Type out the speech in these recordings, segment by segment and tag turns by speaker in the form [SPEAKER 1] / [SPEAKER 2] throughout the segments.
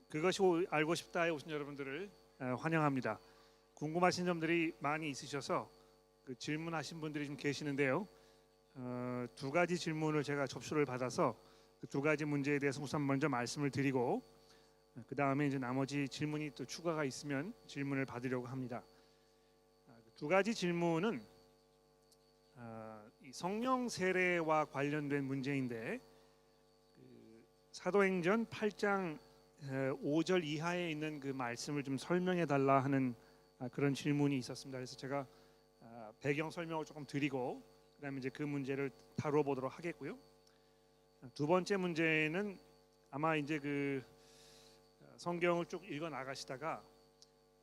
[SPEAKER 1] 그것이 알고 싶다에 오신 여러분들을 환영합니다. 궁금하신 점들이 많이 있으셔서 그 질문하신 분들이 좀 계시는데요. 두 가지 질문을 제가 접수를 받아서 그 두 가지 문제에 대해서 우선 먼저 말씀을 드리고 그 다음에 이제 나머지 질문이 또 추가가 있으면 질문을 받으려고 합니다. 두 가지 질문은 이 성령 세례와 관련된 문제인데 사도행전 8장 5절 이하에 있는 그 말씀을 좀 설명해 달라 하는 그런 질문이 있었습니다. 그래서 제가 배경 설명을 조금 드리고 그다음에 이제 그 문제를 다뤄보도록 하겠고요. 두 번째 문제는 아마 이제 그 성경을 쭉 읽어 나가시다가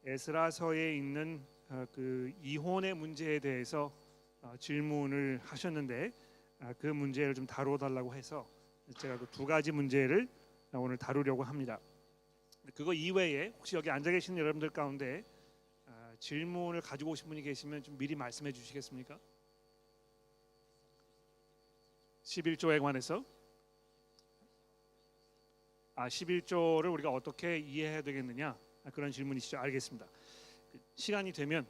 [SPEAKER 1] 에스라서에 있는 그 이혼의 문제에 대해서 질문을 하셨는데 그 문제를 좀 다뤄달라고 해서 제가 그 두 가지 문제를 오늘 다루려고 합니다. 그거 이외에 혹시 여기 앉아 계시는 여러분들 가운데 질문을 가지고 오신 분이 계시면 좀 미리 말씀해 주시겠습니까? 11조에 관해서 11조를 우리가 어떻게 이해해야 되겠느냐 그런 질문이시죠. 알겠습니다. 시간이 되면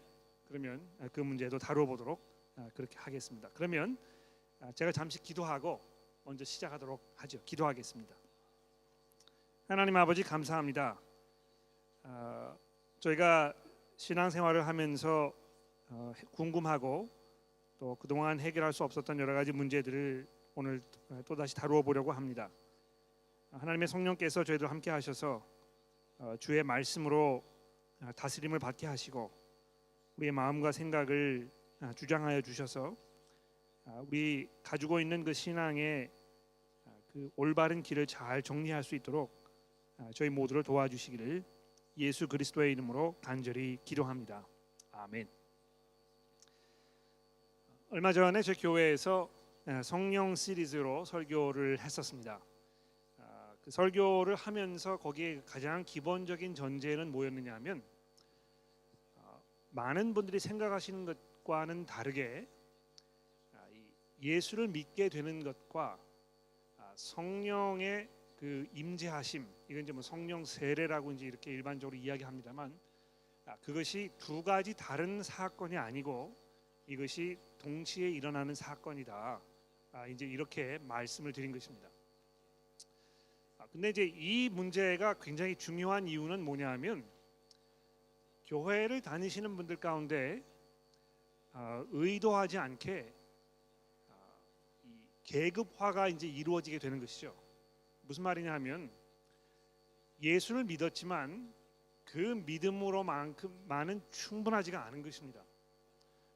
[SPEAKER 1] 그러면 그 문제도 다뤄보도록 그렇게 하겠습니다. 그러면 제가 잠시 기도하고 먼저 시작하도록 하죠. 기도하겠습니다. 하나님 아버지 감사합니다. 저희가 신앙생활을 하면서 궁금하고 또 그동안 해결할 수 없었던 여러 가지 문제들을 오늘 또다시 다루어 보려고 합니다. 하나님의 성령께서 저희들 함께 하셔서 주의 말씀으로 다스림을 받게 하시고 우리의 마음과 생각을 주장하여 주셔서 우리 가지고 있는 그 신앙의 그 올바른 길을 잘 정리할 수 있도록 저희 모두를 도와주시기를 예수 그리스도의 이름으로 간절히 기도합니다. 아멘. 얼마 전에 제 교회에서 성령 시리즈로 설교를 했었습니다. 그 설교를 하면서 거기에 가장 기본적인 전제는 뭐였느냐 하면 많은 분들이 생각하시는 것과는 다르게 예수를 믿게 되는 것과 성령의 그 임재하심, 이건 이제 뭐 성령 세례라고 이제 이렇게 일반적으로 이야기합니다만 그것이 두 가지 다른 사건이 아니고 이것이 동시에 일어나는 사건이다. 이제 이렇게 말씀을 드린 것입니다. 근데 이제 이 문제가 굉장히 중요한 이유는 뭐냐하면 교회를 다니시는 분들 가운데 의도하지 않게 이 계급화가 이제 이루어지게 되는 것이죠. 무슨 말이냐 하면 예수를 믿었지만 그 믿음으로만큼만은 충분하지가 않은 것입니다.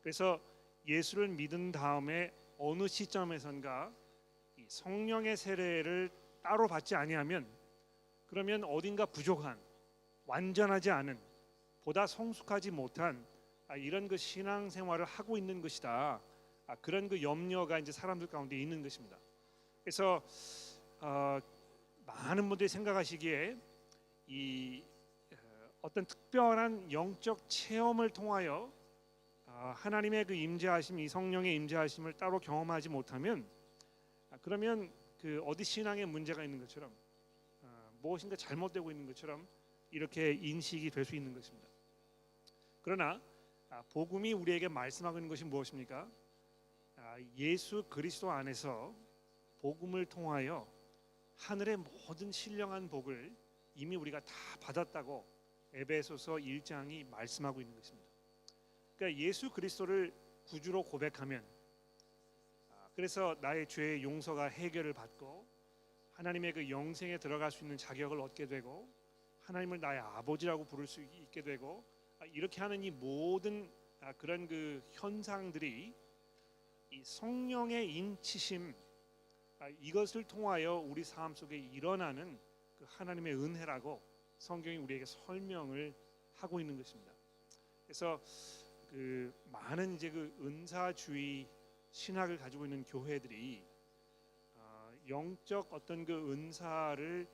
[SPEAKER 1] 그래서 예수를 믿은 다음에 어느 시점에선가 이 성령의 세례를 따로 받지 아니하면 그러면 어딘가 부족한, 완전하지 않은, 보다 성숙하지 못한 이런 그 신앙생활을 하고 있는 것이다. 그런 그 염려가 이제 사람들 가운데 있는 것입니다. 그래서 많은 분들이 생각하시기에 이 어떤 특별한 영적 체험을 통하여 하나님의 그 임재하심, 이 성령의 임재하심을 따로 경험하지 못하면 그러면 그 어디 신앙에 문제가 있는 것처럼 무엇인가 잘못되고 있는 것처럼 이렇게 인식이 될 수 있는 것입니다. 그러나 복음이 우리에게 말씀하고 있는 것이 무엇입니까? 예수 그리스도 안에서 복음을 통하여 하늘의 모든 신령한 복을 이미 우리가 다 받았다고 에베소서 1장이 말씀하고 있는 것입니다. 그러니까 예수 그리스도를 구주로 고백하면 그래서 나의 죄의 용서가 해결을 받고 하나님의 그 영생에 들어갈 수 있는 자격을 얻게 되고 하나님을 나의 아버지라고 부를 수 있게 되고 이렇게 하는 이 모든 그런 그 현상들이 이 성령의 인치심 이것을 통하여 우리 삶 속에 일어나는 그 하나님의 은혜라고 성경이 우리에게 설명을 하고 있는 것입니다. 그래서 그 많은 이제 그 은사주의 신학을 가지고 있는 교회들이 영적 어떤 그 은사를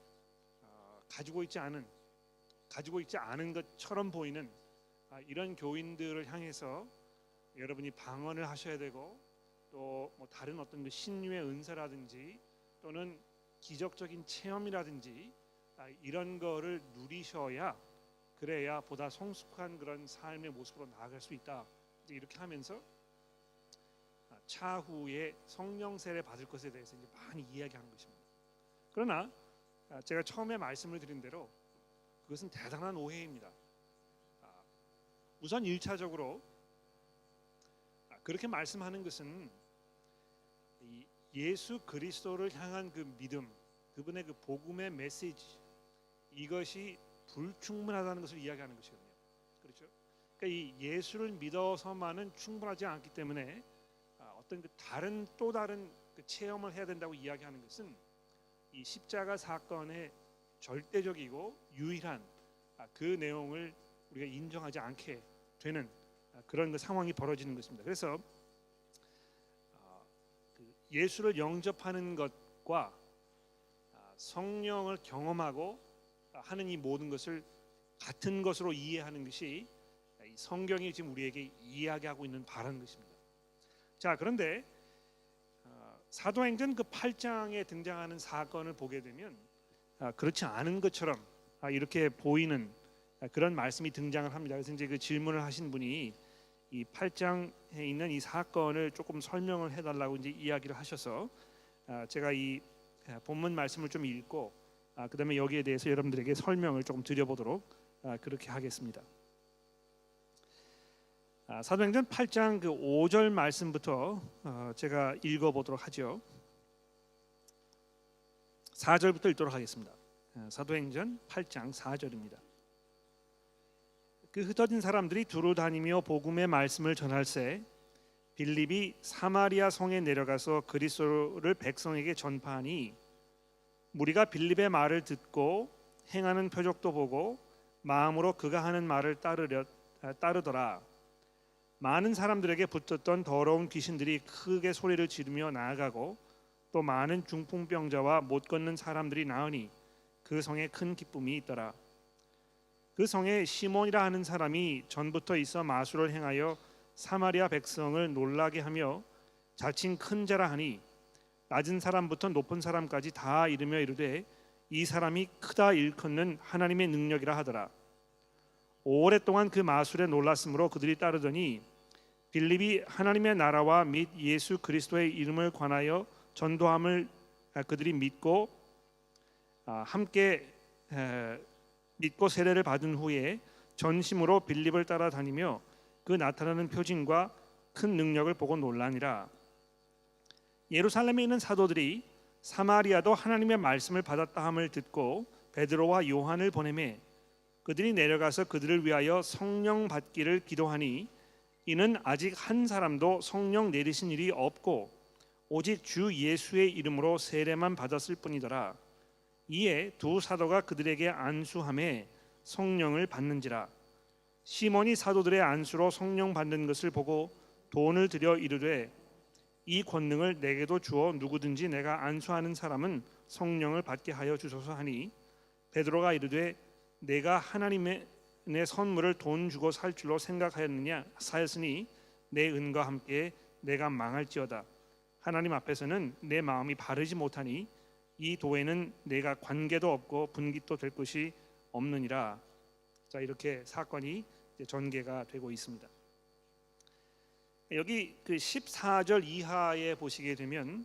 [SPEAKER 1] 가지고 있지 않은 것처럼 보이는 이런 교인들을 향해서 여러분이 방언을 하셔야 되고 또 뭐 다른 어떤 그 신유의 은사라든지 또는 기적적인 체험이라든지 이런 거를 누리셔야 그래야 보다 성숙한 그런 삶의 모습으로 나아갈 수 있다. 이제 이렇게 하면서 차후에 성령 세례 받을 것에 대해서 이제 많이 이야기하는 것입니다. 그러나 제가 처음에 말씀을 드린 대로 그것은 대단한 오해입니다. 우선 1차적으로 그렇게 말씀하는 것은 예수 그리스도를 향한 그 믿음, 그분의 그 복음의 메시지, 이것이 불충분하다는 것을 이야기하는 것이거든요. 그렇죠? 그러니까 이 예수를 믿어서만은 충분하지 않기 때문에 어떤 그 또 다른 그 체험을 해야 된다고 이야기하는 것은 이 십자가 사건의 절대적이고 유일한 그 내용을 우리가 인정하지 않게 되는 그런 그 상황이 벌어지는 것입니다. 그래서 그 예수를 영접하는 것과 성령을 경험하고 하는 이 모든 것을 같은 것으로 이해하는 것이 성경이 지금 우리에게 이야기하고 있는 바라는 것입니다. 자, 그런데 사도행전 그 8장에 등장하는 사건을 보게 되면 그렇지 않은 것처럼 이렇게 보이는 그런 말씀이 등장을 합니다. 그래서 이제 그 질문을 하신 분이 이 8장에 있는 이 사건을 조금 설명을 해달라고 이제 이야기를 하셔서 제가 이 본문 말씀을 좀 읽고 그다음에 여기에 대해서 여러분들에게 설명을 조금 드려보도록 그렇게 하겠습니다. 사도행전 8장 그 5절 말씀부터 제가 읽어보도록 하죠. 4절부터 읽도록 하겠습니다. 사도행전 8장 4절입니다. 그 흩어진 사람들이 두루 다니며 복음의 말씀을 전할새 빌립이 사마리아 성에 내려가서 그리스도를 백성에게 전파하니 무리가 빌립의 말을 듣고 행하는 표적도 보고 마음으로 그가 하는 말을 따르더라. 많은 사람들에게 붙었던 더러운 귀신들이 크게 소리를 지르며 나아가고 또 많은 중풍병자와 못 걷는 사람들이 나으니 그 성에 큰 기쁨이 있더라. 그 성에 시몬이라 하는 사람이 전부터 있어 마술을 행하여 사마리아 백성을 놀라게 하며 자칭 큰 자라 하니 낮은 사람부터 높은 사람까지 다 이르며 이르되 이 사람이 크다 일컫는 하나님의 능력이라 하더라. 오랫동안 그 마술에 놀랐으므로 그들이 따르더니 빌립이 하나님의 나라와 및 예수 그리스도의 이름을 관하여 전도함을 그들이 믿고 함께 믿고 세례를 받은 후에 전심으로 빌립을 따라다니며 그 나타나는 표징과 큰 능력을 보고 놀라니라. 예루살렘에 있는 사도들이 사마리아도 하나님의 말씀을 받았다 함을 듣고 베드로와 요한을 보내매 그들이 내려가서 그들을 위하여 성령 받기를 기도하니 이는 아직 한 사람도 성령 내리신 일이 없고 오직 주 예수의 이름으로 세례만 받았을 뿐이더라. 이에 두 사도가 그들에게 안수하매 성령을 받는지라. 시몬이 사도들의 안수로 성령 받는 것을 보고 돈을 들여 이르되 이 권능을 내게도 주어 누구든지 내가 안수하는 사람은 성령을 받게 하여 주소서 하니 베드로가 이르되 내가 하나님의 내 선물을 돈 주고 살 줄로 생각하였느냐 사였으니 내 은과 함께 내가 망할지어다. 하나님 앞에서는 내 마음이 바르지 못하니 이 도에는 내가 관계도 없고 분깃도 될 것이 없느니라. 자, 이렇게 사건이 이제 전개가 되고 있습니다. 여기 그 14절 이하에 보시게 되면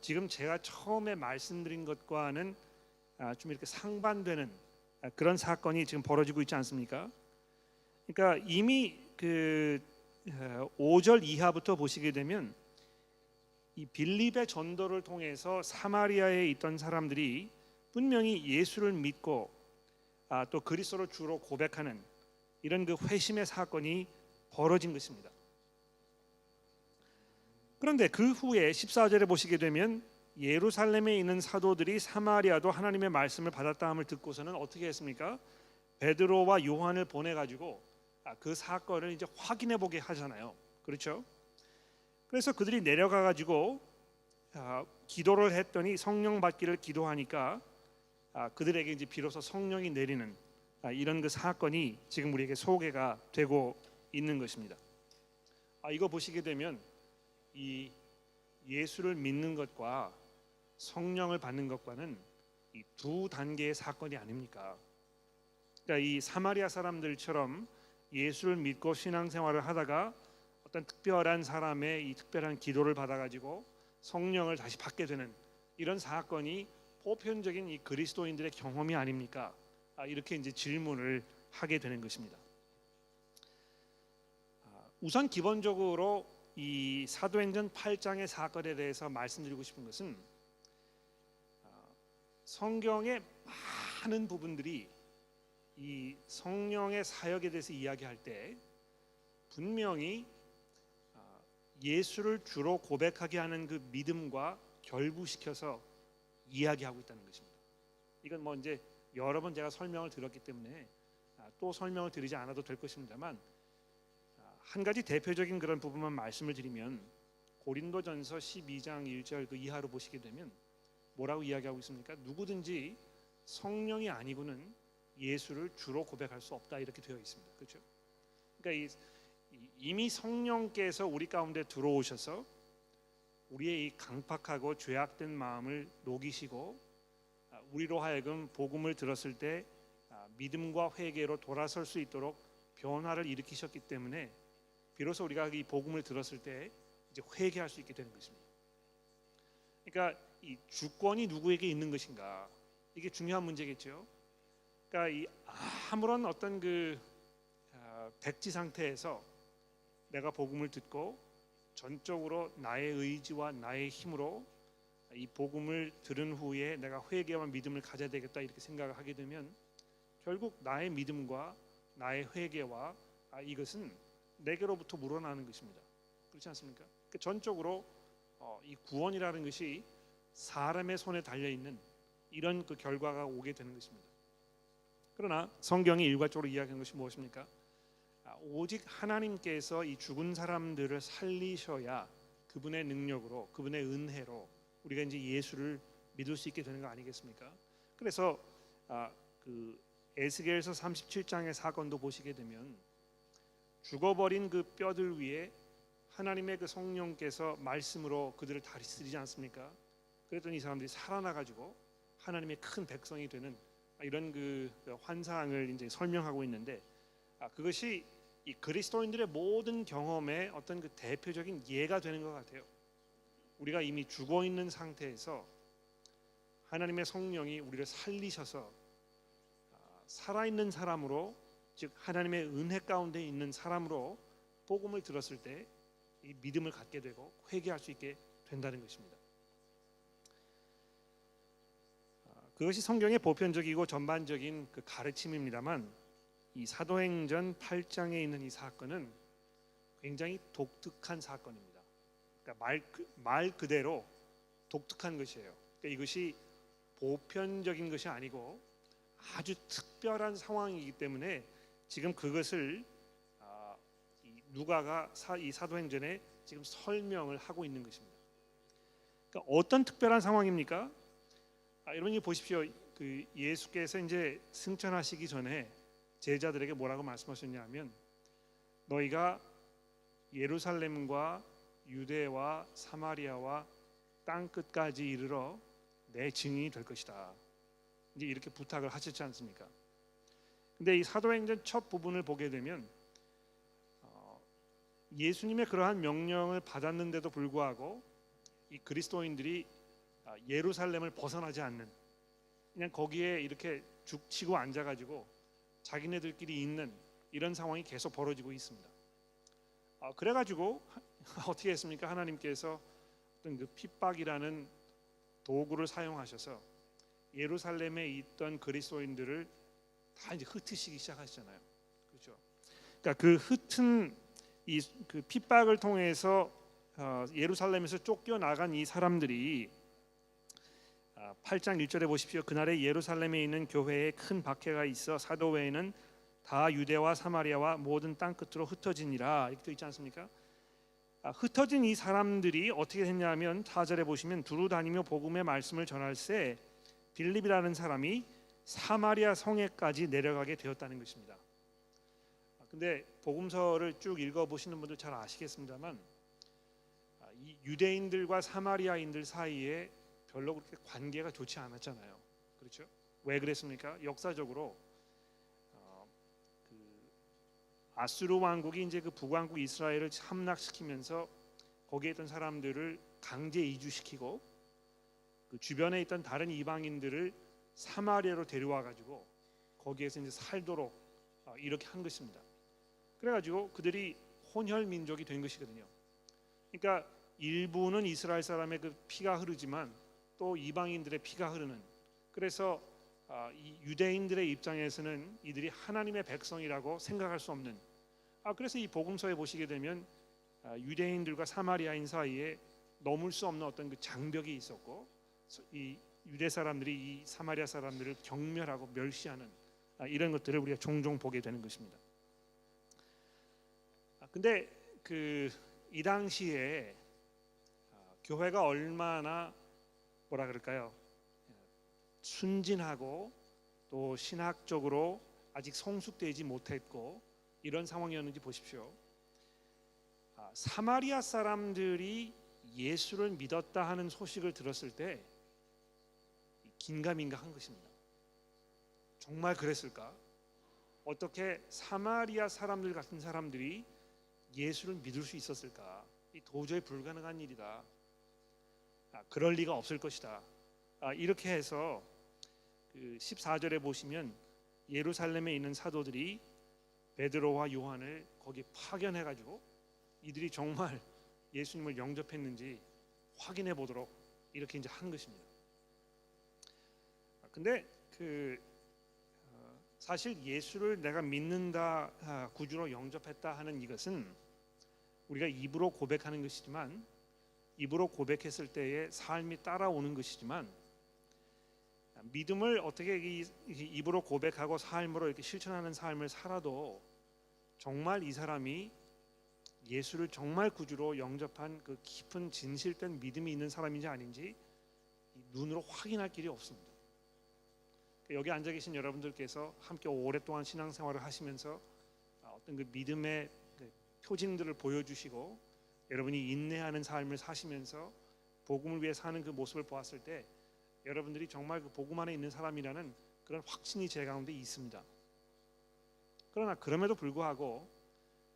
[SPEAKER 1] 지금 제가 처음에 말씀드린 것과는 좀 이렇게 상반되는 그런 사건이 지금 벌어지고 있지 않습니까? 그러니까 이미 그 5절 이하부터 보시게 되면 이 빌립의 전도를 통해서 사마리아에 있던 사람들이 분명히 예수를 믿고 또 그리스도를 주로 고백하는 이런 그 회심의 사건이 벌어진 것입니다. 그런데 그 후에 14절에 보시게 되면 예루살렘에 있는 사도들이 사마리아도 하나님의 말씀을 받았다 함을 듣고서는 어떻게 했습니까? 베드로와 요한을 보내가지고 그 사건을 이제 확인해 보게 하잖아요. 그렇죠? 그래서 그들이 내려가가지고 기도를 했더니 성령 받기를 기도하니까 그들에게 이제 비로소 성령이 내리는 이런 그 사건이 지금 우리에게 소개가 되고 있는 것입니다. 이거 보시게 되면 이 예수를 믿는 것과 성령을 받는 것과는 이 두 단계의 사건이 아닙니까? 그러니까 이 사마리아 사람들처럼 예수를 믿고 신앙생활을 하다가 어떤 특별한 사람의 이 특별한 기도를 받아가지고 성령을 다시 받게 되는 이런 사건이 보편적인 이 그리스도인들의 경험이 아닙니까? 이렇게 이제 질문을 하게 되는 것입니다. 우선 기본적으로 이 사도행전 8장의 사건에 대해서 말씀드리고 싶은 것은 성경의 많은 부분들이 이 성령의 사역에 대해서 이야기할 때 분명히 예수를 주로 고백하게 하는 그 믿음과 결부시켜서 이야기하고 있다는 것입니다. 이건 뭐 이제 여러 번 제가 설명을 들었기 때문에 또 설명을 드리지 않아도 될 것입니다만, 한 가지 대표적인 그런 부분만 말씀을 드리면 고린도전서 12장 1절 그 이하로 보시게 되면 뭐라고 이야기하고 있습니까? 누구든지 성령이 아니고는 예수를 주로 고백할 수 없다, 이렇게 되어 있습니다. 그렇죠? 그러니까 이미 성령께서 우리 가운데 들어오셔서 우리의 이 강팍하고 죄악된 마음을 녹이시고 우리로 하여금 복음을 들었을 때 믿음과 회개로 돌아설 수 있도록 변화를 일으키셨기 때문에 비로소 우리가 이 복음을 들었을 때 이제 회개할 수 있게 되는 것입니다. 그러니까 이 주권이 누구에게 있는 것인가, 이게 중요한 문제겠죠. 그러니까 이 아무런 어떤 그 백지 상태에서 내가 복음을 듣고 전적으로 나의 의지와 나의 힘으로 이 복음을 들은 후에 내가 회개와 믿음을 가져야 되겠다, 이렇게 생각을 하게 되면 결국 나의 믿음과 나의 회개와 이것은 내게로부터 물어나는 것입니다. 그렇지 않습니까? 그러니까 전적으로 이 구원이라는 것이 사람의 손에 달려 있는 이런 그 결과가 오게 되는 것입니다. 그러나 성경이 일괄적으로 이야기하는 것이 무엇입니까? 오직 하나님께서 이 죽은 사람들을 살리셔야 그분의 능력으로, 그분의 은혜로 우리가 이제 예수를 믿을 수 있게 되는 거 아니겠습니까? 그래서 그 에스겔서 37장의 사건도 보시게 되면 죽어버린 그 뼈들 위에 하나님의 그 성령께서 말씀으로 그들을 다스리지 않습니까? 그랬더니 이 사람들이 살아나가지고 하나님의 큰 백성이 되는 이런 그 환상을 이제 설명하고 있는데, 그것이 이 그리스도인들의 모든 경험의 어떤 그 대표적인 예가 되는 것 같아요. 우리가 이미 죽어 있는 상태에서 하나님의 성령이 우리를 살리셔서 살아있는 사람으로, 즉 하나님의 은혜 가운데 있는 사람으로 복음을 들었을 때 이 믿음을 갖게 되고 회개할 수 있게 된다는 것입니다. 그것이 성경의 보편적이고 전반적인 그 가르침입니다만, 이 사도행전 8장에 있는 이 사건은 굉장히 독특한 사건입니다. 그러니까 말 그대로 독특한 것이에요. 그러니까 이것이 보편적인 것이 아니고 아주 특별한 상황이기 때문에 지금 그것을 누가가 이 사도행전에 지금 설명을 하고 있는 것입니다. 그러니까 어떤 특별한 상황입니까? 여러분이 보십시오. 그 예수께서 이제 승천하시기 전에 제자들에게 뭐라고 말씀하셨냐면, 너희가 예루살렘과 유대와 사마리아와 땅 끝까지 이르러 내 증인이 될 것이다, 이제 이렇게 부탁을 하셨지 않습니까? 근데 이 사도행전 첫 부분을 보게 되면 예수님의 그러한 명령을 받았는데도 불구하고 이 그리스도인들이 예루살렘을 벗어나지 않는, 그냥 거기에 이렇게 죽치고 앉아가지고 자기네들끼리 있는 이런 상황이 계속 벌어지고 있습니다. 그래가지고 어떻게 했습니까? 하나님께서 어떤 그 핍박이라는 도구를 사용하셔서 예루살렘에 있던 그리스도인들을 다 이제 흩으시기 시작하시잖아요. 그렇죠? 그러니까 그 흩은 이 그 핍박을 통해서 예루살렘에서 쫓겨나간 이 사람들이 8장 1절에 보십시오. 그날에 예루살렘에 있는 교회에 큰 박해가 있어 사도 외에는 다 유대와 사마리아와 모든 땅 끝으로 흩어지니라, 이렇게 되어 있지 않습니까? 흩어진 이 사람들이 어떻게 했냐면 4절에 보시면 두루 다니며 복음의 말씀을 전할새 빌립이라는 사람이 사마리아 성에까지 내려가게 되었다는 것입니다. 근데 복음서를 쭉 읽어보시는 분들 잘 아시겠습니다만, 이 유대인들과 사마리아인들 사이에 별로 그렇게 관계가 좋지 않았잖아요. 그렇죠? 왜 그랬습니까? 역사적으로 그 아수르 왕국이 이제 그 북왕국 이스라엘을 함락시키면서 거기에 있던 사람들을 강제 이주시키고 그 주변에 있던 다른 이방인들을 사마리아로 데려와 가지고 거기에서 이제 살도록 이렇게 한 것입니다. 그래가지고 그들이 혼혈 민족이 된 것이거든요. 그러니까 일부는 이스라엘 사람의 그 피가 흐르지만 또 이방인들의 피가 흐르는. 그래서 이 유대인들의 입장에서는 이들이 하나님의 백성이라고 생각할 수 없는. 그래서 이 복음서에 보시게 되면 유대인들과 사마리아인 사이에 넘을 수 없는 어떤 그 장벽이 있었고, 이 유대 사람들이 이 사마리아 사람들을 경멸하고 멸시하는 이런 것들을 우리가 종종 보게 되는 것입니다. 근데 이 당시에 교회가 얼마나 뭐라 그럴까요? 순진하고 또 신학적으로 아직 성숙되지 못했고 이런 상황이었는지 보십시오. 사마리아 사람들이 예수를 믿었다 하는 소식을 들었을 때 긴가민가한 것입니다. 정말 그랬을까? 어떻게 사마리아 사람들 같은 사람들이 예수를 믿을 수 있었을까? 이 도저히 불가능한 일이다. 그럴 리가 없을 것이다. 이렇게 해서 그 14절에 보시면 예루살렘에 있는 사도들이 베드로와 요한을 거기 파견해 가지고 이들이 정말 예수님을 영접했는지 확인해 보도록 이렇게 이제 한 것입니다. 근데 사실 예수를 내가 믿는다, 구주로 영접했다 하는 이것은 우리가 입으로 고백하는 것이지만, 입으로 고백했을 때의 삶이 따라오는 것이지만, 믿음을 어떻게 입으로 고백하고 삶으로 이렇게 실천하는 삶을 살아도 정말 이 사람이 예수를 정말 구주로 영접한 그 깊은 진실된 믿음이 있는 사람인지 아닌지 눈으로 확인할 길이 없습니다. 여기 앉아 계신 여러분들께서 함께 오랫동안 신앙생활을 하시면서 어떤 그 믿음의 표징들을 보여주시고 여러분이 인내하는 삶을 사시면서 복음을 위해 사는 그 모습을 보았을 때 여러분들이 정말 그 복음 안에 있는 사람이라는 그런 확신이 제 가운데 있습니다. 그러나 그럼에도 불구하고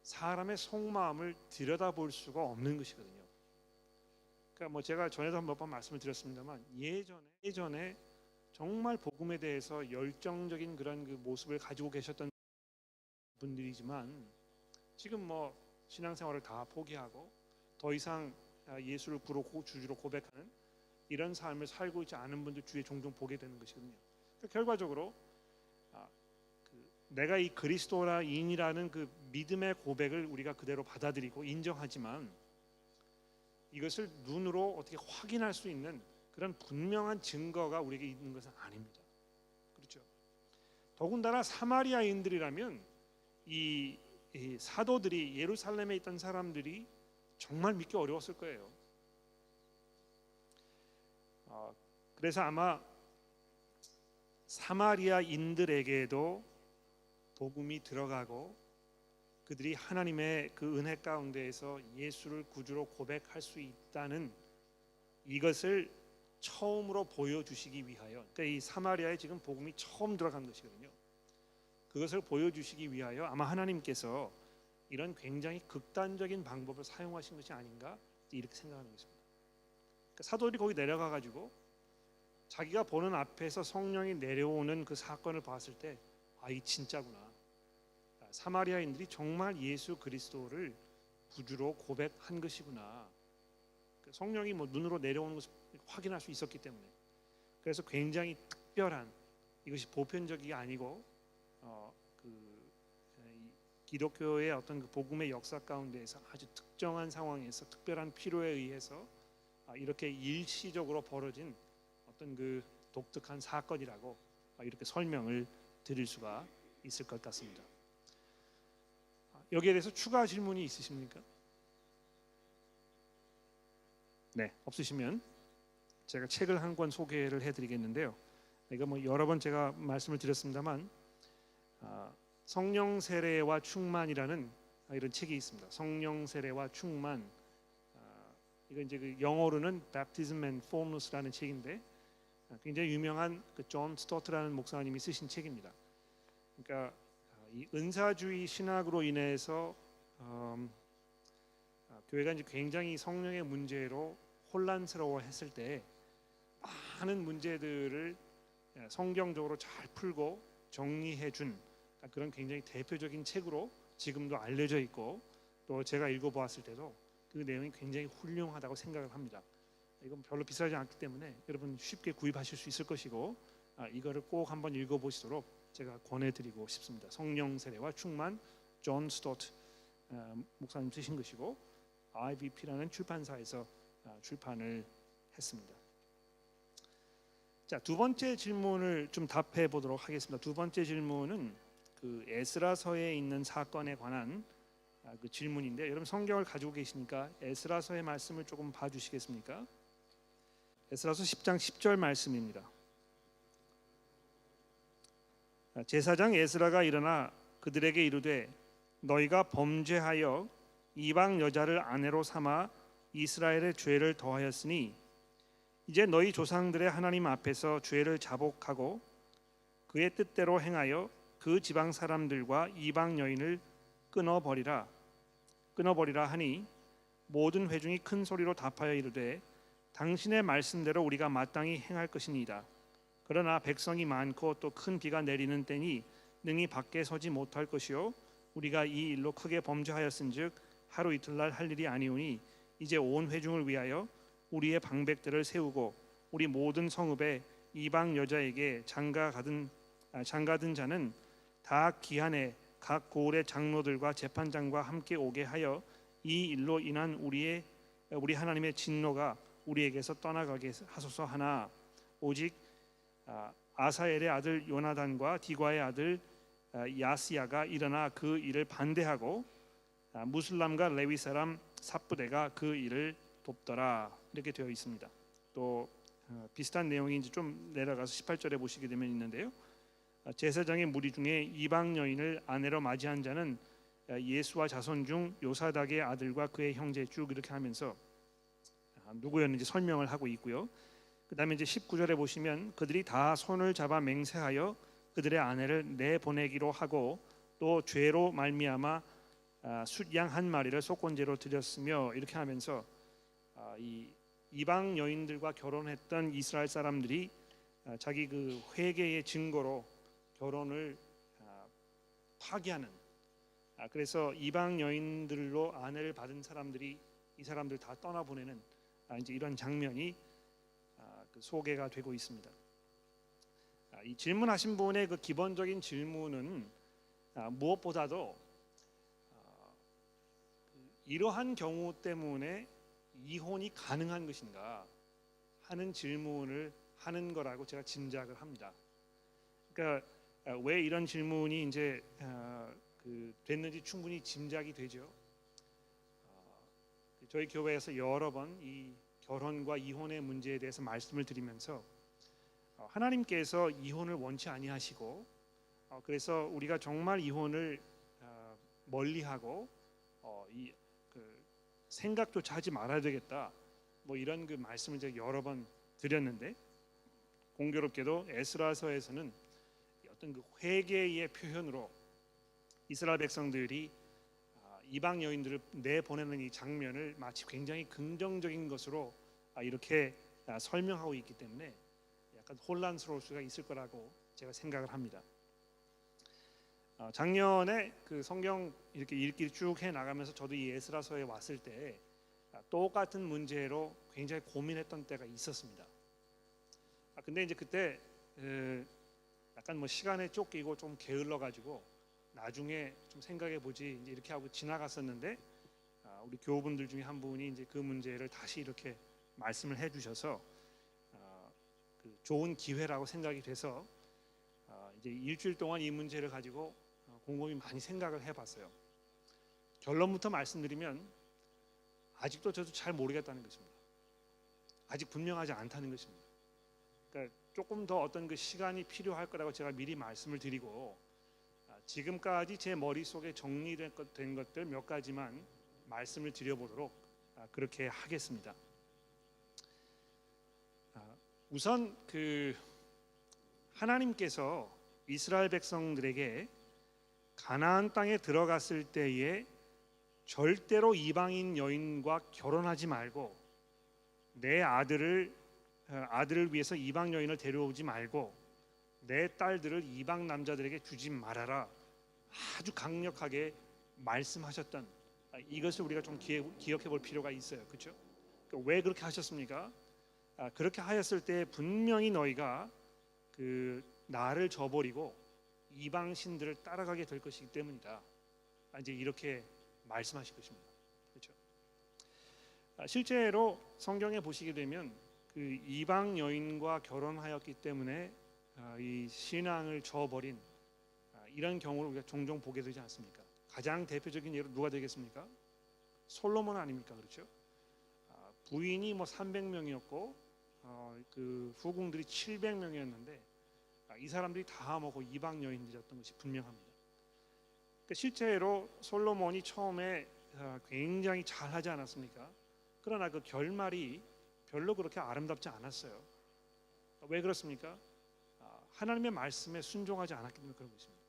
[SPEAKER 1] 사람의 속마음을 들여다볼 수가 없는 것이거든요. 그러니까 뭐 제가 전에도 몇 번 말씀을 드렸습니다만 예전에 정말 복음에 대해서 열정적인 그런 그 모습을 가지고 계셨던 분들이지만 지금 뭐 신앙생활을 다 포기하고 더 이상 예수를 주주로 고백하는 이런 삶을 살고 있지 않은 분들 주위에 종종 보게 되는 것이거든요. 그러니까 결과적으로 내가 이 그리스도인이라는 그 믿음의 고백을 우리가 그대로 받아들이고 인정하지만 이것을 눈으로 어떻게 확인할 수 있는 그런 분명한 증거가 우리에게 있는 것은 아닙니다. 그렇죠? 더군다나 사마리아인들이라면 이 사도들이 예루살렘에 있던 사람들이 정말 믿기 어려웠을 거예요. 그래서 아마 사마리아인들에게도 복음이 들어가고 그들이 하나님의 그 은혜 가운데에서 예수를 구주로 고백할 수 있다는 이것을 처음으로 보여주시기 위하여, 그러니까 이 사마리아에 지금 복음이 처음 들어간 것이거든요. 그것을 보여주시기 위하여 아마 하나님께서 이런 굉장히 극단적인 방법을 사용하신 것이 아닌가 이렇게 생각하는 것입니다. 그러니까 사도들이 거기 내려가 가지고 자기가 보는 앞에서 성령이 내려오는 그 사건을 봤을 때 이 진짜구나. 사마리아인들이 정말 예수 그리스도를 구주로 고백한 것이구나. 성령이 뭐 눈으로 내려오는 것을 확인할 수 있었기 때문에 그래서 굉장히 특별한, 이것이 보편적이 아니고 기독교의 어떤 그 복음의 역사 가운데에서 아주 특정한 상황에서 특별한 필요에 의해서 이렇게 일시적으로 벌어진 어떤 그 독특한 사건이라고 이렇게 설명을 드릴 수가 있을 것 같습니다. 여기에 대해서 추가 질문이 있으십니까? 네, 없으시면 제가 책을 한 권 소개를 해드리겠는데요. 이거 뭐 여러 번 제가 말씀을 드렸습니다만 성령 세례와 충만이라는 이런 책이 있습니다. 성령 세례와 충만. 이거 이제 그 영어로는 Baptism and Fullness라는 책인데 굉장히 유명한 존 스토트라는 목사님이 쓰신 책입니다. 그러니까 이 은사주의 신학으로 인해서 교회가 이제 굉장히 성령의 문제로 혼란스러워했을 때 많은 문제들을 성경적으로 잘 풀고 정리해준 그런 굉장히 대표적인 책으로 지금도 알려져 있고, 또 제가 읽어보았을 때도 그 내용이 굉장히 훌륭하다고 생각을 합니다. 이건 별로 비싸지 않기 때문에 여러분 쉽게 구입하실 수 있을 것이고, 이거를 꼭 한번 읽어보시도록 제가 권해드리고 싶습니다. 성령 세례와 충만, 존 스토트 목사님 쓰신 것이고 IVP라는 출판사에서 출판을 했습니다. 자, 두 번째 질문을 좀 답해 보도록 하겠습니다. 두 번째 질문은 그 에스라서에 있는 사건에 관한 그 질문인데, 여러분 성경을 가지고 계시니까 에스라서의 말씀을 조금 봐주시겠습니까? 에스라서 10장 10절 말씀입니다. 제사장 에스라가 일어나 그들에게 이르되 너희가 범죄하여 이방 여자를 아내로 삼아 이스라엘의 죄를 더하였으니 이제 너희 조상들의 하나님 앞에서 죄를 자복하고 그의 뜻대로 행하여 그 지방 사람들과 이방 여인을 끊어버리라 하니 모든 회중이 큰 소리로 답하여 이르되 당신의 말씀대로 우리가 마땅히 행할 것이니이다. 그러나 백성이 많고 또 큰 비가 내리는 때니 능히 밖에 서지 못할 것이요 우리가 이 일로 크게 범죄하였은즉 하루 이틀날 할 일이 아니오니 이제 온 회중을 위하여 우리의 방백들을 세우고 우리 모든 성읍에 이방 여자에게 장가든 자는 다 기한에 각 고을의 장로들과 재판장과 함께 오게 하여 이 일로 인한 우리 하나님의 진노가 우리에게서 떠나가게 하소서 하나 오직 아사엘의 아들 요나단과 디과의 아들 야스야가 일어나 그 일을 반대하고 무슬람과 레위 사람 삽부대가 그 일을 돕더라. 이렇게 되어 있습니다. 또 비슷한 내용이 이제 좀 내려가서 18절에 보시게 되면 있는데요. 제사장의 무리 중에 이방 여인을 아내로 맞이한 자는 예수와 자손 중 요사닥의 아들과 그의 형제 쭉 이렇게 하면서 누구였는지 설명을 하고 있고요. 그다음에 이제 19절에 보시면 그들이 다 손을 잡아 맹세하여 그들의 아내를 내보내기로 하고 또 죄로 말미암아 숫양 한 마리를 속건제로 드렸으며 이렇게 하면서 이 이방 여인들과 결혼했던 이스라엘 사람들이 자기 그 회개의 증거로 결혼을 파기하는, 그래서 이방 여인들로 아내를 받은 사람들이 이 사람들 다 떠나보내는 이제 이런 장면이 그 소개가 되고 있습니다. 이 질문하신 분의 그 기본적인 질문은 무엇보다도 이러한 경우 때문에 이혼이 가능한 것인가 하는 질문을 하는 거라고 제가 짐작을 합니다. 그러니까 왜 이런 질문이 이제 됐는지 충분히 짐작이 되죠. 저희 교회에서 여러 번 이 결혼과 이혼의 문제에 대해서 말씀을 드리면서 하나님께서 이혼을 원치 아니하시고 그래서 우리가 정말 이혼을 멀리하고 생각조차 하지 말아야 되겠다, 뭐 이런 그 말씀을 제가 여러 번 드렸는데, 공교롭게도 에스라서에서는 어떤 그 회개의 표현으로 이스라엘 백성들이 이방 여인들을 내보내는 이 장면을 마치 굉장히 긍정적인 것으로 이렇게 설명하고 있기 때문에 약간 혼란스러울 수가 있을 거라고 제가 생각을 합니다. 작년에 그 성경 이렇게 읽기 쭉 해 나가면서 저도 이 에스라서에 왔을 때 똑같은 문제로 굉장히 고민했던 때가 있었습니다. 근데 이제 그때 약간 뭐 시간에 쫓기고 좀 게을러 가지고 나중에 좀 생각해 보지 이렇게 하고 지나갔었는데, 우리 교우분들 중에 한 분이 이제 그 문제를 다시 이렇게 말씀을 해주셔서 그 좋은 기회라고 생각이 돼서 이제 일주일 동안 이 문제를 가지고 곰곰이 많이 생각을 해봤어요. 결론부터 말씀드리면 아직도 저도 잘 모르겠다는 것입니다. 아직 분명하지 않다는 것입니다. 그러니까 조금 더 어떤 그 시간이 필요할 거라고 제가 미리 말씀을 드리고, 지금까지 제 머릿속에 정리된 것들 몇 가지만 말씀을 드려보도록 그렇게 하겠습니다. 우선 하나님께서 이스라엘 백성들에게 가나안 땅에 들어갔을 때에 절대로 이방인 여인과 결혼하지 말고 내 아들을 위해서 이방 여인을 데려오지 말고 내 딸들을 이방 남자들에게 주지 말아라, 아주 강력하게 말씀하셨던, 이것을 우리가 좀 기억해 볼 필요가 있어요. 그렇죠? 왜 그렇게 하셨습니까? 그렇게 하였을 때 분명히 너희가 나를 저버리고 이방 신들을 따라가게 될 것이기 때문이다. 이제 이렇게 말씀하실 것입니다. 그렇죠? 실제로 성경에 보시게 되면 이방 여인과 결혼하였기 때문에 이 신앙을 저버린 이런 경우를 우리가 종종 보게 되지 않습니까? 가장 대표적인 예로 누가 되겠습니까? 솔로몬 아닙니까? 그렇죠? 부인이 300명이었고 후궁들이 700명이었는데 이 사람들이 다 먹고 이방 여인들이었던 것이 분명합니다. 실제로 솔로몬이 처음에 굉장히 잘하지 않았습니까? 그러나 그 결말이 별로 그렇게 아름답지 않았어요. 왜 그렇습니까? 하나님의 말씀에 순종하지 않았기 때문에 그런 것입니다.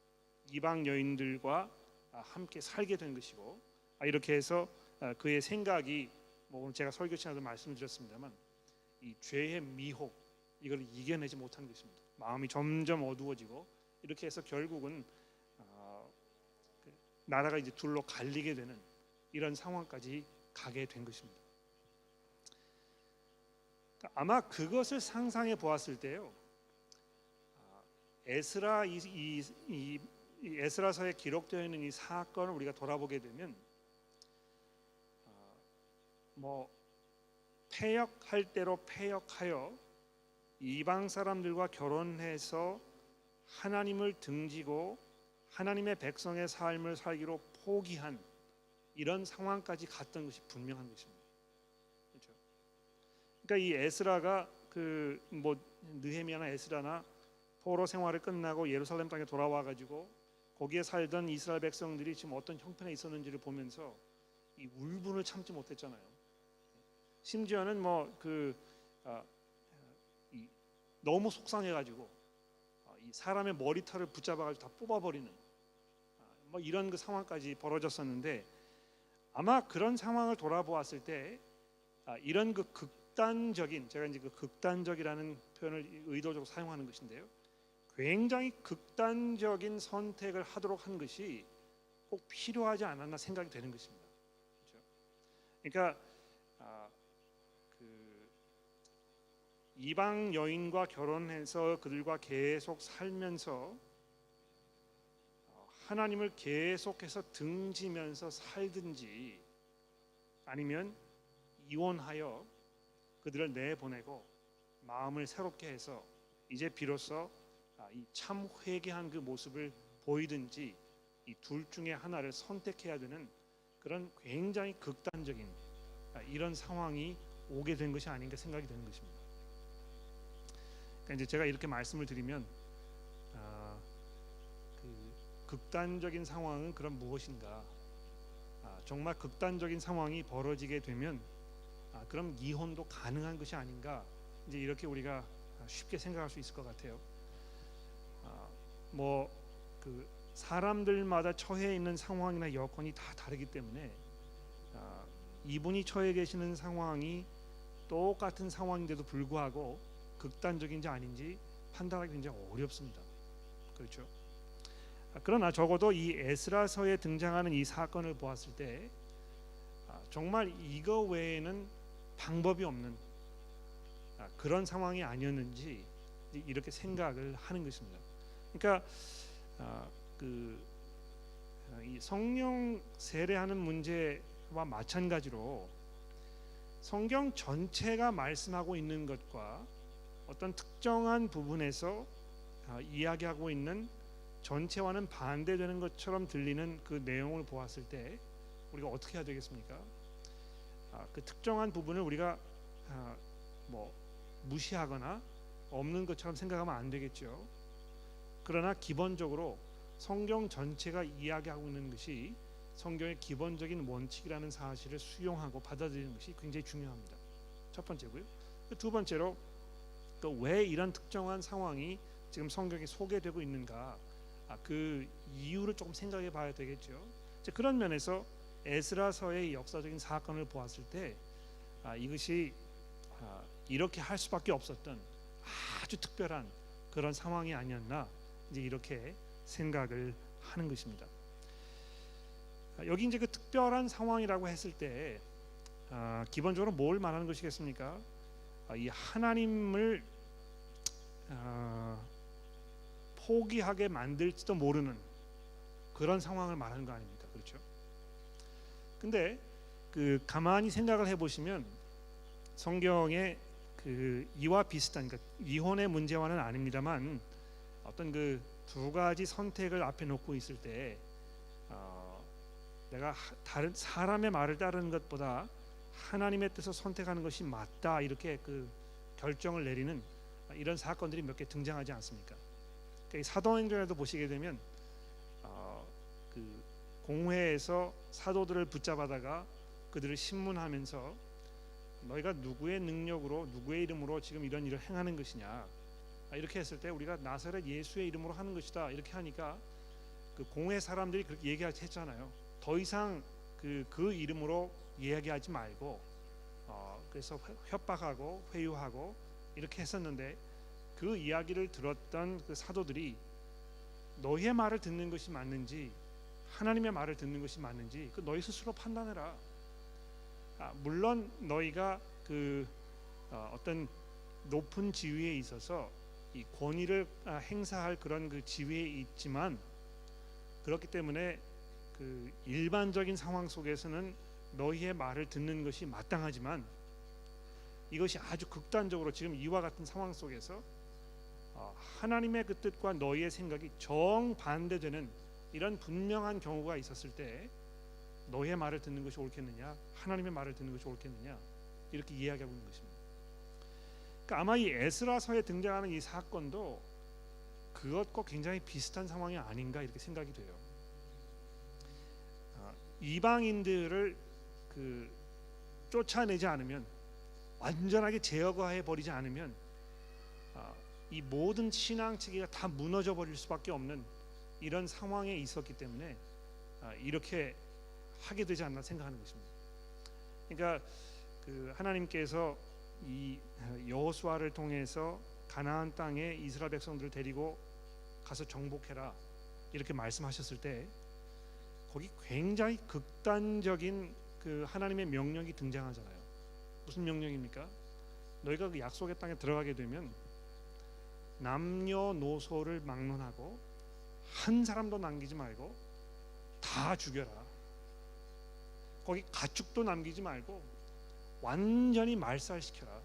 [SPEAKER 1] 이방 여인들과 함께 살게 된 것이고, 이렇게 해서 그의 생각이 오늘 제가 설교 시간에도 말씀드렸습니다만 이 죄의 미혹, 이걸 이겨내지 못하는 것입니다. 마음이 점점 어두워지고 이렇게 해서 결국은 나라가 이제 둘로 갈리게 되는 이런 상황까지 가게 된 것입니다. 아마 그것을 상상해 보았을 때요, 에스라 이 에스라서에 기록되어 있는 이 사건을 우리가 돌아보게 되면 패역할 대로 패역하여 이방 사람들과 결혼해서 하나님을 등지고 하나님의 백성의 삶을 살기로 포기한 이런 상황까지 갔던 것이 분명한 것입니다. 그렇죠? 그러니까 이 에스라가 느헤미야나 에스라나 포로 생활을 끝나고 예루살렘 땅에 돌아와 가지고 거기에 살던 이스라엘 백성들이 지금 어떤 형편에 있었는지를 보면서 이 울분을 참지 못했잖아요. 심지어는 너무 속상해가지고 이 사람의 머리털을 붙잡아가지고 다 뽑아버리는 이런 상황까지 벌어졌었는데, 아마 그런 상황을 돌아보았을 때 이런 극단적인, 제가 이제 극단적이라는 표현을 의도적으로 사용하는 것인데요, 굉장히 극단적인 선택을 하도록 한 것이 꼭 필요하지 않았나 생각이 되는 것입니다. 그렇죠? 그러니까 이방 여인과 결혼해서 그들과 계속 살면서 하나님을 계속해서 등지면서 살든지, 아니면 이혼하여 그들을 내보내고 마음을 새롭게 해서 이제 비로소 이 참 회개한 그 모습을 보이든지, 이 둘 중에 하나를 선택해야 되는 그런 굉장히 극단적인 이런 상황이 오게 된 것이 아닌가 생각이 되는 것입니다. 그러니까 이제 제가 이렇게 말씀을 드리면 극단적인 상황은 그럼 무엇인가? 정말 극단적인 상황이 벌어지게 되면 그럼 이혼도 가능한 것이 아닌가? 이제 이렇게 우리가 쉽게 생각할 수 있을 것 같아요. 사람들마다 처해 있는 상황이나 여건이 다 다르기 때문에 이분이 처해 계시는 상황이 똑같은 상황인데도 불구하고 극단적인지 아닌지 판단하기 굉장히 어렵습니다. 그렇죠? 그러나 적어도 이 에스라서에 등장하는 이 사건을 보았을 때 정말 이거 외에는 방법이 없는 그런 상황이 아니었는지 이렇게 생각을 하는 것입니다. 그러니까 이 성령 세례하는 문제와 마찬가지로 성경 전체가 말씀하고 있는 것과 어떤 특정한 부분에서 이야기하고 있는 전체와는 반대되는 것처럼 들리는 그 내용을 보았을 때 우리가 어떻게 해야 되겠습니까? 그 특정한 부분을 우리가 무시하거나 없는 것처럼 생각하면 안 되겠죠. 그러나 기본적으로 성경 전체가 이야기하고 있는 것이 성경의 기본적인 원칙이라는 사실을 수용하고 받아들이는 것이 굉장히 중요합니다. 첫 번째고요. 두 번째로 또 왜 이런 특정한 상황이 지금 성경에 소개되고 있는가, 그 이유를 조금 생각해 봐야 되겠죠. 그런 면에서 에스라서의 역사적인 사건을 보았을 때 이것이 이렇게 할 수밖에 없었던 아주 특별한 그런 상황이 아니었나, 이제 이렇게 생각을 하는 것입니다. 여기 이제 그 특별한 상황이라고 했을 때 기본적으로 뭘 말하는 것이겠습니까? 이 하나님을 포기하게 만들지도 모르는 그런 상황을 말하는 거 아닙니까? 그렇죠? 근데 그 가만히 생각을 해보시면 성경에 그 이와 비슷한, 그러니까 이혼의 문제와는 아닙니다만 어떤 그 두 가지 선택을 앞에 놓고 있을 때 내가 다른 사람의 말을 따르는 것보다 하나님의 뜻을 선택하는 것이 맞다, 이렇게 그 결정을 내리는 이런 사건들이 몇 개 등장하지 않습니까? 그러니까 이 사도행전에도 보시게 되면 그 공회에서 사도들을 붙잡아다가 그들을 신문하면서 너희가 누구의 능력으로 누구의 이름으로 지금 이런 일을 행하는 것이냐, 이렇게 했을 때 우리가 나사렛 예수의 이름으로 하는 것이다, 이렇게 하니까 그 공회 사람들이 그렇게 얘기했잖아요. 더 이상 그 이름으로 이야기하지 말고 그래서 협박하고 회유하고 이렇게 했었는데, 그 이야기를 들었던 그 사도들이 너희의 말을 듣는 것이 맞는지 하나님의 말을 듣는 것이 맞는지 그 너희 스스로 판단해라. 물론 너희가 그 어떤 높은 지위에 있어서 이 권위를 행사할 그런 그 지위에 있지만, 그렇기 때문에 그 일반적인 상황 속에서는 너희의 말을 듣는 것이 마땅하지만, 이것이 아주 극단적으로 지금 이와 같은 상황 속에서 하나님의 그 뜻과 너희의 생각이 정반대되는 이런 분명한 경우가 있었을 때 너희의 말을 듣는 것이 옳겠느냐, 하나님의 말을 듣는 것이 옳겠느냐, 이렇게 이야기하고 있는 것입니다. 그러니까 아마 이 에스라서에 등장하는 이 사건도 그것과 굉장히 비슷한 상황이 아닌가, 이렇게 생각이 돼요. 이방인들을 그 쫓아내지 않으면, 완전하게 제거해 버리지 않으면 이 모든 신앙 체계가 다 무너져 버릴 수밖에 없는 이런 상황에 있었기 때문에 이렇게 하게 되지 않나 생각하는 것입니다. 그러니까 그 하나님께서 이 여호수아를 통해서 가나안 땅에 이스라엘 백성들을 데리고 가서 정복해라, 이렇게 말씀하셨을 때 거기 굉장히 극단적인 그 하나님의 명령이 등장하잖아요. 무슨 명령입니까? 너희가 그 약속의 땅에 들어가게 되면 남녀노소를 막론하고 한 사람도 남기지 말고 다 죽여라. 거기 가축도 남기지 말고 완전히 말살시켜라.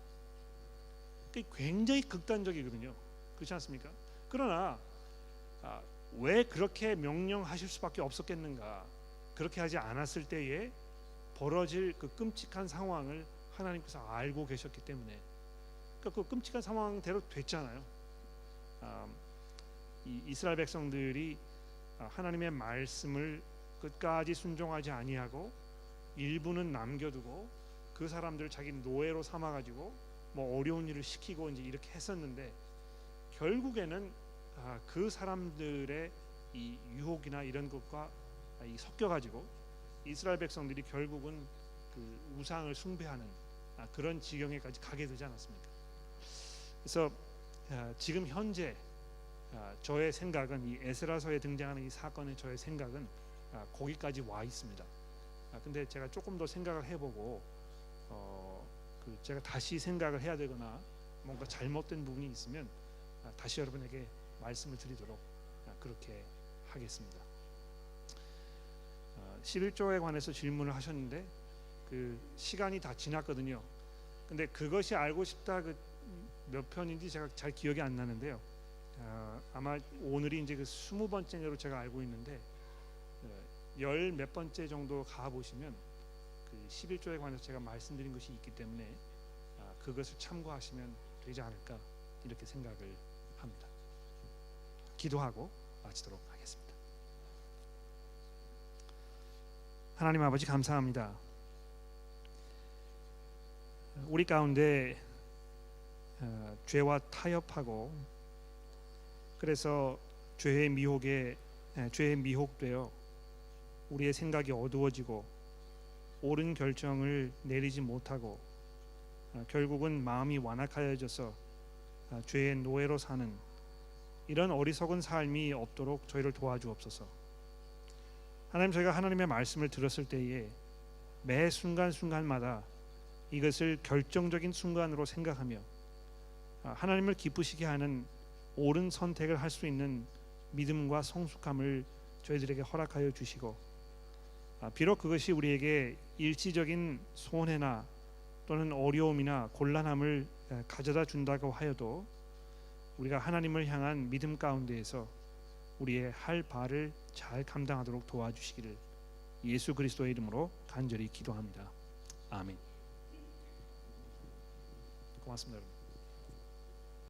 [SPEAKER 1] 그게 굉장히 극단적이거든요. 그렇지 않습니까? 그러나 왜 그렇게 명령하실 수밖에 없었겠는가? 그렇게 하지 않았을 때에 벌어질 그 끔찍한 상황을 하나님께서 알고 계셨기 때문에, 그러니까 그 끔찍한 상황대로 됐잖아요. 이 이스라엘 백성들이 하나님의 말씀을 끝까지 순종하지 아니하고 일부는 남겨두고 그 사람들을 자기 노예로 삼아가지고 뭐 어려운 일을 시키고 이제 이렇게 했었는데, 결국에는 그 사람들의 이 유혹이나 이런 것과 섞여가지고 이스라엘 백성들이 결국은 그 우상을 숭배하는 그런 지경에까지 가게 되지 않았습니까? 그래서 지금 현재 저의 생각은, 이 에스라서에 등장하는 이 사건의 저의 생각은 거기까지 와 있습니다. 근데 제가 조금 더 생각을 해보고 그 제가 다시 생각을 해야 되거나 뭔가 잘못된 부분이 있으면 다시 여러분에게 말씀을 드리도록 그렇게 하겠습니다. 11조에 관해서 질문을 하셨는데 그 시간이 다 지났거든요. 근데 그것이 알고 싶다 그 몇 편인지 제가 잘 기억이 안 나는데요. 아마 오늘이 이제 그 20번째로 제가 알고 있는데 열 몇 번째 정도 가 보시면 그 11조에 관해서 제가 말씀드린 것이 있기 때문에 그것을 참고하시면 되지 않을까, 이렇게 생각을 합니다. 기도하고 마치도록 하겠습니다. 하나님 아버지, 감사합니다. 우리 가운데 죄와 타협하고 그래서 죄의 미혹되어 우리의 생각이 어두워지고 옳은 결정을 내리지 못하고 결국은 마음이 완악하여져서 죄의 노예로 사는 이런 어리석은 삶이 없도록 저희를 도와주옵소서. 하나님, 저희가 하나님의 말씀을 들었을 때에 매 순간순간마다 이것을 결정적인 순간으로 생각하며 하나님을 기쁘시게 하는 옳은 선택을 할 수 있는 믿음과 성숙함을 저희들에게 허락하여 주시고, 비록 그것이 우리에게 일시적인 손해나 또는 어려움이나 곤란함을 가져다 준다고 하여도 우리가 하나님을 향한 믿음 가운데에서 우리의 할 바를 잘 감당하도록 도와주시기를 예수 그리스도의 이름으로 간절히 기도합니다. 아멘. 고맙습니다, 여러분.